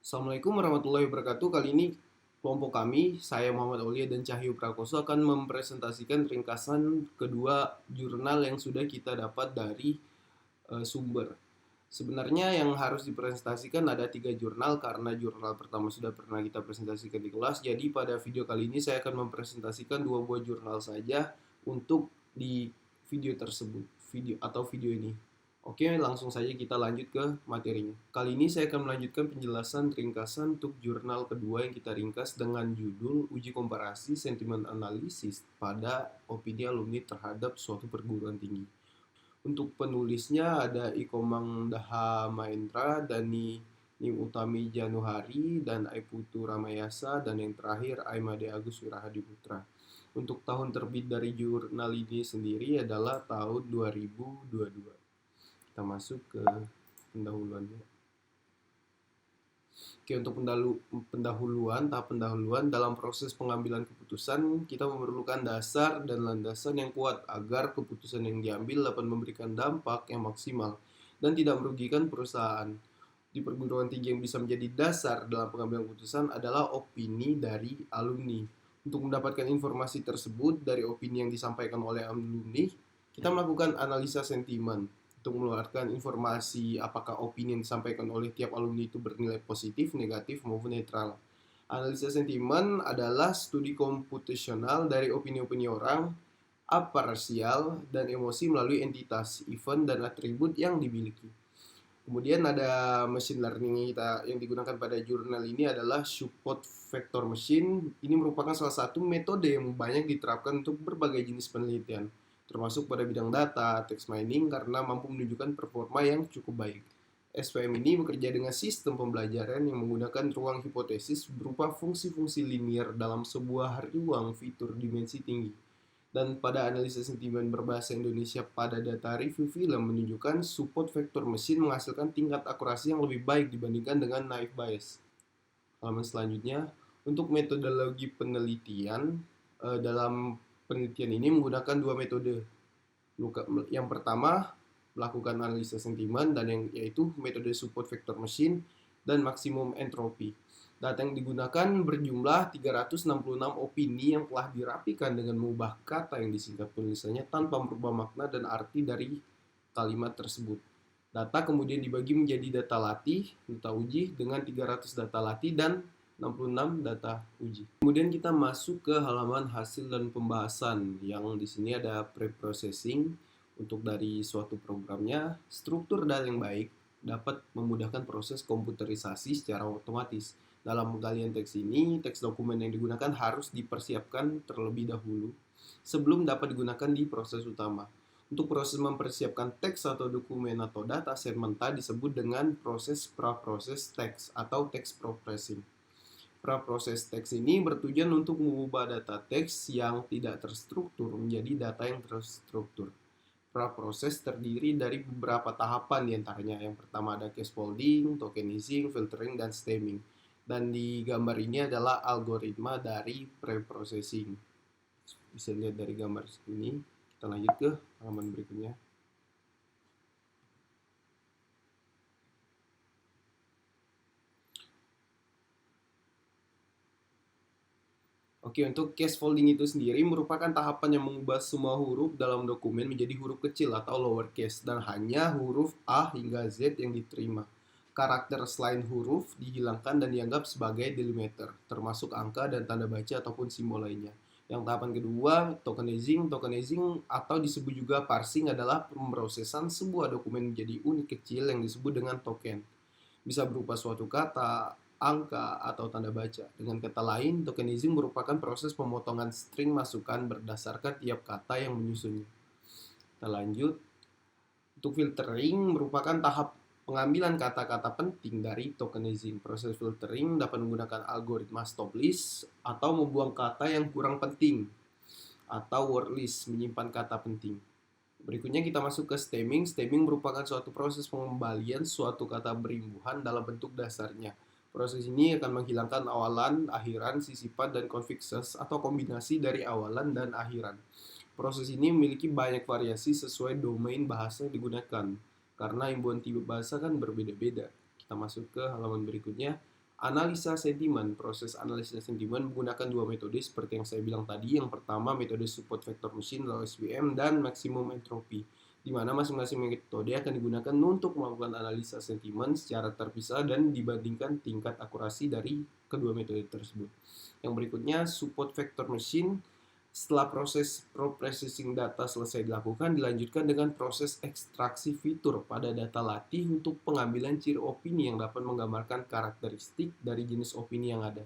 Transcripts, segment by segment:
Assalamualaikum warahmatullahi wabarakatuh. Kali ini kelompok kami, saya Muhammad Aulia dan Cahyo Prakoso akan mempresentasikan ringkasan kedua jurnal yang sudah kita dapat dari sumber. Sebenarnya yang harus dipresentasikan ada 3 jurnal karena jurnal pertama sudah pernah kita presentasikan di kelas. Jadi pada video kali ini saya akan mempresentasikan 2 buah jurnal saja untuk di video tersebut, video ini. Oke, langsung saja kita lanjut ke materinya. Kali ini saya akan melanjutkan penjelasan ringkasan untuk jurnal kedua yang kita ringkas dengan judul Uji Komparasi Sentimen Analisis pada Opini Alumni Terhadap Suatu Perguruan Tinggi. Untuk penulisnya ada Ikomang Daha Mahendra, Dani Nim Utami Januhari, dan Aiputu Ramayasa, dan yang terakhir Aimade Agus Wirahadi Putra. Untuk tahun terbit dari jurnal ini sendiri adalah tahun 2022. Kita masuk ke pendahuluannya. Oke, untuk tahap pendahuluan dalam proses pengambilan keputusan, kita memerlukan dasar dan landasan yang kuat agar keputusan yang diambil dapat memberikan dampak yang maksimal dan tidak merugikan perusahaan. Di perguruan tinggi yang bisa menjadi dasar dalam pengambilan keputusan adalah opini dari alumni. Untuk mendapatkan informasi tersebut dari opini yang disampaikan oleh alumni, kita melakukan analisa sentimen untuk mengeluarkan informasi apakah opini yang disampaikan oleh tiap alumni itu bernilai positif, negatif, maupun netral. Analisa sentimen adalah studi komputasional dari opini-opini orang, parsial, dan emosi melalui entitas, event, dan atribut yang dimiliki. Kemudian ada machine learning yang digunakan pada jurnal ini adalah support vector machine. Ini merupakan salah satu metode yang banyak diterapkan untuk berbagai jenis penelitian, termasuk pada bidang data, text mining karena mampu menunjukkan performa yang cukup baik. SPM ini bekerja dengan sistem pembelajaran yang menggunakan ruang hipotesis berupa fungsi-fungsi linear dalam sebuah ruang fitur dimensi tinggi. Dan pada analisis sentimen berbahasa Indonesia pada data review film menunjukkan support vector mesin menghasilkan tingkat akurasi yang lebih baik dibandingkan dengan naive Bayes. Halaman selanjutnya, untuk metodologi penelitian, dalam penelitian ini menggunakan 2 metode. Yang pertama, melakukan analisis sentimen dan yaitu metode support vector machine dan maksimum entropi. Data yang digunakan berjumlah 366 opini yang telah dirapikan dengan mengubah kata yang disingkat penulisannya tanpa merubah makna dan arti dari kalimat tersebut. Data kemudian dibagi menjadi data latih, data uji dengan 300 data latih dan 66 data uji. Kemudian kita masuk ke halaman hasil dan pembahasan yang di sini ada pre-processing untuk dari suatu programnya. Struktur data yang baik dapat memudahkan proses komputerisasi secara otomatis. Dalam penggalian teks ini, teks dokumen yang digunakan harus dipersiapkan terlebih dahulu sebelum dapat digunakan di proses utama. Untuk proses mempersiapkan teks atau dokumen atau data segmenta disebut dengan proses pra-proses teks atau text processing. Pra-proses teks ini bertujuan untuk mengubah data teks yang tidak terstruktur menjadi data yang terstruktur. Pra-proses terdiri dari beberapa tahapan diantaranya. Yang pertama ada scaffolding, tokenizing, filtering, dan stemming. Dan di gambar ini adalah algoritma dari pre-processing. Bisa lihat dari gambar ini. Kita lanjut ke halaman berikutnya. Oke, untuk scaffolding itu sendiri merupakan tahapan yang mengubah semua huruf dalam dokumen menjadi huruf kecil atau lowercase dan hanya huruf A hingga Z yang diterima. Karakter selain huruf dihilangkan dan dianggap sebagai delimiter, termasuk angka dan tanda baca ataupun simbol lainnya. Yang tahapan kedua, tokenizing. Tokenizing atau disebut juga parsing adalah pemrosesan sebuah dokumen menjadi unit kecil yang disebut dengan token. Bisa berupa suatu kata, angka, atau tanda baca. Dengan kata lain, tokenizing merupakan proses pemotongan string masukan berdasarkan tiap kata yang menyusunnya. Kita lanjut. Untuk filtering merupakan tahap pengambilan kata-kata penting dari tokenizing. Proses filtering dapat menggunakan algoritma stop list atau membuang kata yang kurang penting, atau word list, menyimpan kata penting. Berikutnya kita masuk ke stemming. Stemming merupakan suatu proses pengembalian suatu kata berimbuhan dalam bentuk dasarnya. Proses ini akan menghilangkan awalan, akhiran, sisipan, dan konfikses atau kombinasi dari awalan dan akhiran. Proses ini memiliki banyak variasi sesuai domain bahasa yang digunakan, karena imbuhan tipe bahasa kan berbeda-beda. Kita masuk ke halaman berikutnya. Analisa sentimen. Proses analisa sentimen menggunakan dua metode seperti yang saya bilang tadi. Yang pertama metode support vector machine atau SVM dan maximum entropy, di mana masing-masing metode akan digunakan untuk melakukan analisa sentimen secara terpisah dan dibandingkan tingkat akurasi dari kedua metode tersebut. Yang berikutnya support vector machine. Setelah proses processing data selesai dilakukan, dilanjutkan dengan proses ekstraksi fitur pada data latih untuk pengambilan ciri opini yang dapat menggambarkan karakteristik dari jenis opini yang ada.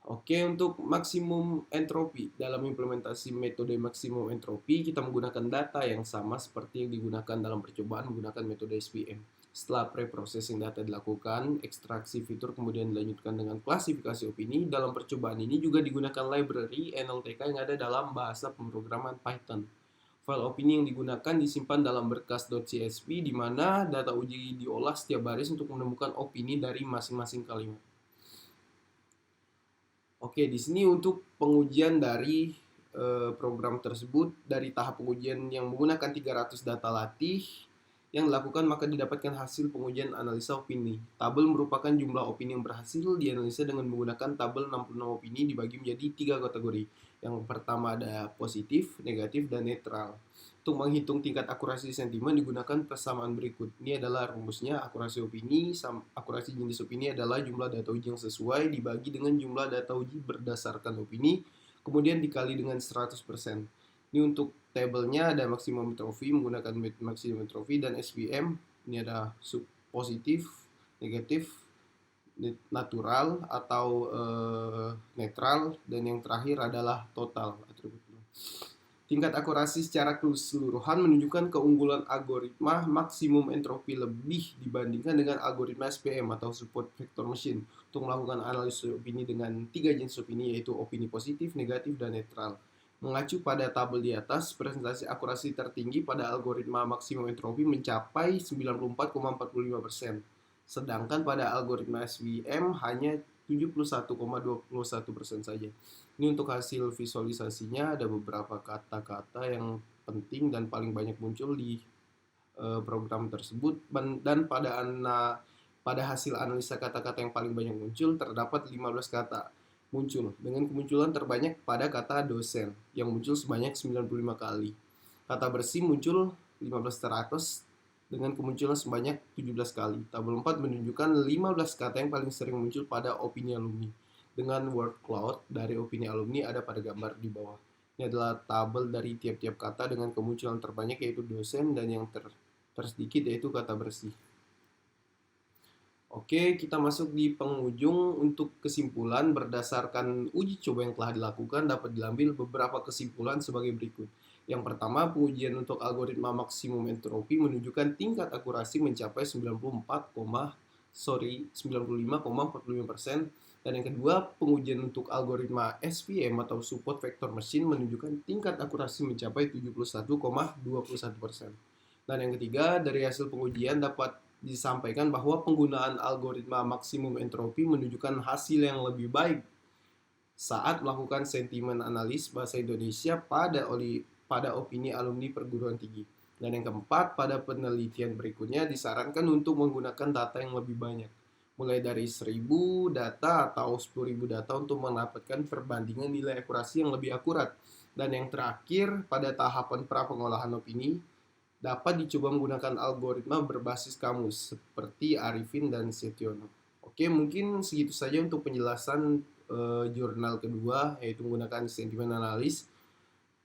Oke, untuk maksimum entropi. Dalam implementasi metode maksimum entropi, kita menggunakan data yang sama seperti yang digunakan dalam percobaan menggunakan metode SPM. Setelah pre-processing data dilakukan, ekstraksi fitur kemudian dilanjutkan dengan klasifikasi opini. Dalam percobaan ini juga digunakan library NLTK yang ada dalam bahasa pemrograman Python. File opini yang digunakan disimpan dalam berkas.csv di mana data uji diolah setiap baris untuk menemukan opini dari masing-masing kalimat. Oke, di sini untuk pengujian dari program tersebut, dari tahap pengujian yang menggunakan 300 data latih yang dilakukan, maka didapatkan hasil pengujian analisa opini. Tabel merupakan jumlah opini yang berhasil dianalisa dengan menggunakan tabel 66 opini dibagi menjadi 3 kategori. Yang pertama ada positif, negatif, dan netral. Untuk menghitung tingkat akurasi sentimen digunakan persamaan berikut. Ini adalah rumusnya. Akurasi opini, akurasi jenis opini adalah jumlah data uji yang sesuai dibagi dengan jumlah data uji berdasarkan opini, kemudian dikali dengan 100%. Ini untuk tabelnya ada maksimum entropy menggunakan maksimum entropy dan SVM. Ini ada positif, negatif, natural atau netral, dan yang terakhir adalah total atributnya. Tingkat akurasi secara keseluruhan menunjukkan keunggulan algoritma maksimum entropi lebih dibandingkan dengan algoritma SPM atau support vector machine untuk melakukan analisis opini dengan 3 jenis opini, yaitu opini positif, negatif, dan netral. Mengacu pada tabel di atas, presentasi akurasi tertinggi pada algoritma maksimum entropi mencapai 94,45%, sedangkan pada algoritma SVM hanya 71,21% saja. Ini untuk hasil visualisasinya, ada beberapa kata-kata yang penting dan paling banyak muncul di program tersebut, dan pada hasil analisa kata-kata yang paling banyak muncul terdapat 15 kata muncul dengan kemunculan terbanyak pada kata dosen yang muncul sebanyak 95 kali. Kata bersih muncul 1500 dengan kemunculan sebanyak 17 kali. Tabel 4 menunjukkan 15 kata yang paling sering muncul pada opini alumni. Dengan word cloud dari opini alumni ada pada gambar di bawah. Ini adalah tabel dari tiap-tiap kata dengan kemunculan terbanyak yaitu dosen, dan yang tersedikit yaitu kata bersih. Oke, kita masuk di penghujung. Untuk kesimpulan, berdasarkan uji coba yang telah dilakukan dapat diambil beberapa kesimpulan sebagai berikut. Yang pertama, pengujian untuk algoritma maksimum entropi menunjukkan tingkat akurasi mencapai 95,45%. Dan yang kedua, pengujian untuk algoritma SVM atau support vector machine menunjukkan tingkat akurasi mencapai 71,21%. Dan yang ketiga, dari hasil pengujian dapat disampaikan bahwa penggunaan algoritma maksimum entropi menunjukkan hasil yang lebih baik saat melakukan sentimen analis bahasa Indonesia pada opini alumni perguruan tinggi. Dan yang keempat, pada penelitian berikutnya disarankan untuk menggunakan data yang lebih banyak, mulai dari 1000 data atau 10.000 data untuk mendapatkan perbandingan nilai akurasi yang lebih akurat. Dan yang terakhir, pada tahapan pra-pengolahan opini, dapat dicoba menggunakan algoritma berbasis kamus seperti Arifin dan Setiono. Oke, mungkin segitu saja untuk penjelasan jurnal kedua, yaitu menggunakan sentimen analis.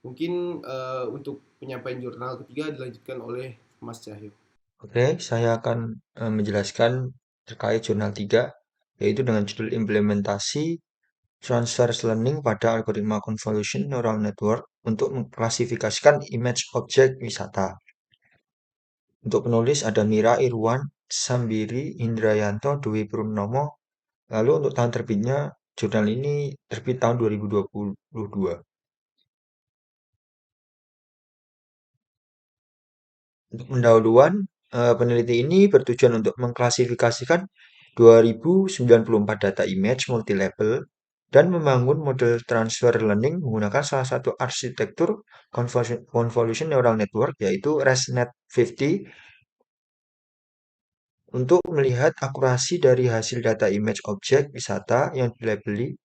Mungkin untuk penyampaian jurnal ketiga dilanjutkan oleh Mas Cahyo. Oke, saya akan menjelaskan terkait jurnal 3, yaitu dengan judul implementasi transfer learning pada algoritma convolution neural network untuk mengklasifikasikan image objek wisata. Untuk penulis ada Mira Irwan, Sambiri, Indrayanto, Dwi Purnomo. Lalu untuk tahun terbitnya, jurnal ini terbit tahun 2022. Untuk pendahuluan, peneliti ini bertujuan untuk mengklasifikasikan 2094 data image multi-level dan membangun model transfer learning menggunakan salah satu arsitektur convolution neural network, yaitu ResNet 50 untuk melihat akurasi dari hasil data image objek wisata yang dilabeli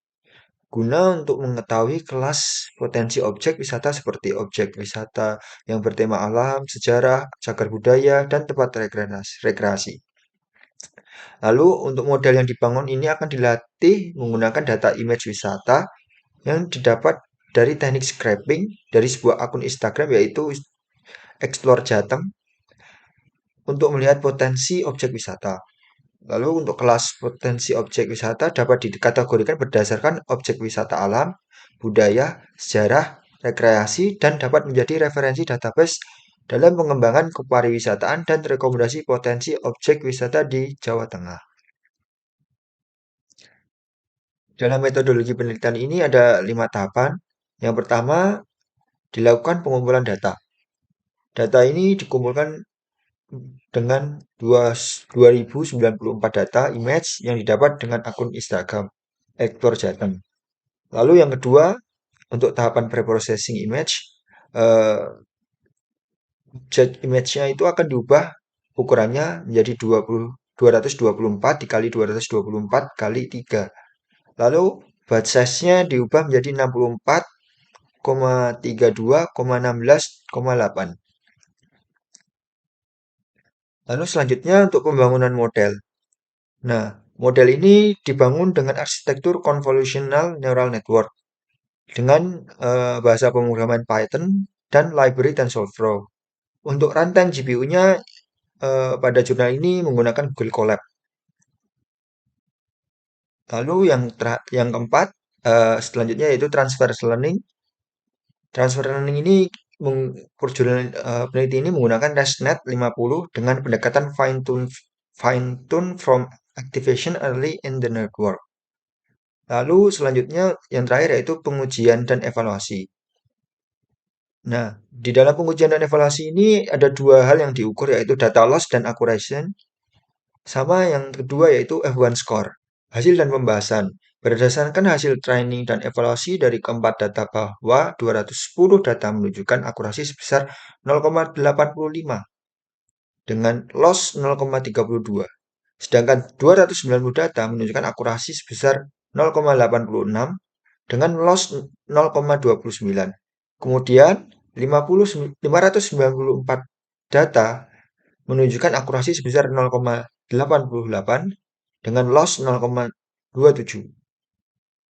guna untuk mengetahui kelas potensi objek wisata seperti objek wisata yang bertema alam, sejarah, cagar budaya, dan tempat rekreasi. Lalu untuk model yang dibangun ini akan dilatih menggunakan data image wisata yang didapat dari teknik scraping dari sebuah akun Instagram yaitu Explore Jateng untuk melihat potensi objek wisata. Lalu untuk kelas potensi objek wisata dapat dikategorikan berdasarkan objek wisata alam, budaya, sejarah, rekreasi, dan dapat menjadi referensi database dalam pengembangan kepariwisataan dan rekomendasi potensi objek wisata di Jawa Tengah. Dalam metodologi penelitian ini ada 5 tahapan. Yang pertama, dilakukan pengumpulan data. Data ini dikumpulkan dengan 2094 data image yang didapat dengan akun Instagram Ektor Jateng. Lalu yang kedua, untuk tahapan preprocessing image, eh, objek image-nya itu akan diubah ukurannya menjadi 224 dikali 224 kali 3. Lalu batch size-nya diubah menjadi 64,32,16,8. Lalu selanjutnya untuk pembangunan model. Nah, model ini dibangun dengan arsitektur convolutional neural network dengan bahasa pemrograman Python dan library TensorFlow. Untuk runtime GPU-nya pada jurnal ini menggunakan Google Colab. Lalu yang keempat, selanjutnya yaitu transfer learning. Transfer learning ini jurnal peneliti ini menggunakan ResNet 50 dengan pendekatan fine tune from activation early in the network. Lalu selanjutnya yang terakhir yaitu pengujian dan evaluasi. Nah, di dalam pengujian dan evaluasi ini ada dua hal yang diukur yaitu data loss dan accuracy. Sama yang kedua yaitu F1 score, hasil dan pembahasan. Berdasarkan hasil training dan evaluasi dari keempat data bahwa 210 data menunjukkan akurasi sebesar 0,85 dengan loss 0,32. Sedangkan 290 data menunjukkan akurasi sebesar 0,86 dengan loss 0,29. Kemudian 594 data menunjukkan akurasi sebesar 0,88 dengan loss 0,27.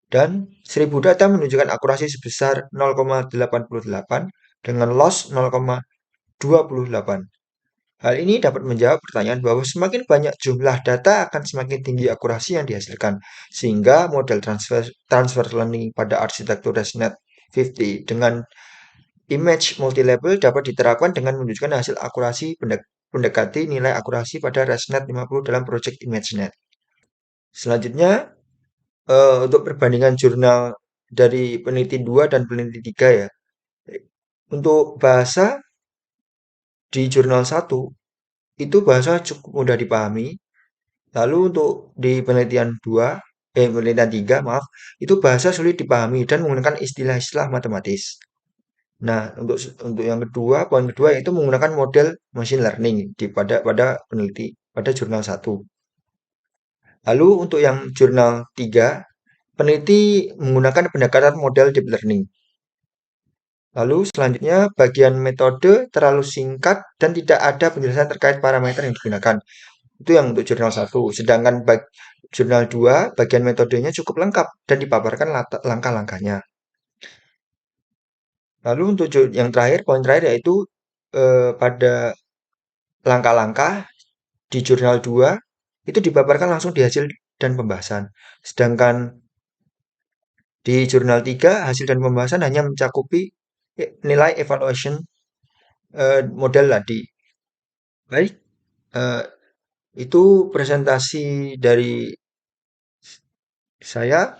Dan 1000 data menunjukkan akurasi sebesar 0,88 dengan loss 0,28. Hal ini dapat menjawab pertanyaan bahwa semakin banyak jumlah data akan semakin tinggi akurasi yang dihasilkan. Sehingga model transfer learning pada arsitektur ResNet 50 dengan image multi-level dapat diterapkan dengan menunjukkan hasil akurasi mendekati nilai akurasi pada ResNet 50 dalam project ImageNet. Selanjutnya, untuk perbandingan jurnal dari peneliti 2 dan peneliti 3 ya. Untuk bahasa di jurnal 1 itu bahasa cukup mudah dipahami. Lalu untuk di penelitian 3, maaf, itu bahasa sulit dipahami dan menggunakan istilah-istilah matematis. Nah, untuk yang kedua, poin kedua yaitu menggunakan model machine learning pada peneliti pada jurnal 1. Lalu untuk yang jurnal 3, peneliti menggunakan pendekatan model deep learning. Lalu selanjutnya bagian metode terlalu singkat dan tidak ada penjelasan terkait parameter yang digunakan. Itu yang untuk jurnal 1. Sedangkan jurnal 2, bagian metodenya cukup lengkap dan dipaparkan langkah-langkahnya. Lalu untuk yang terakhir, poin terakhir yaitu pada langkah-langkah di jurnal 2 itu dipaparkan langsung di hasil dan pembahasan. Sedangkan di jurnal 3 hasil dan pembahasan hanya mencakupi nilai evaluation model tadi. Baik, eh, itu presentasi dari saya.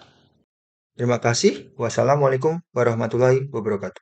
Terima kasih. Wassalamualaikum warahmatullahi wabarakatuh.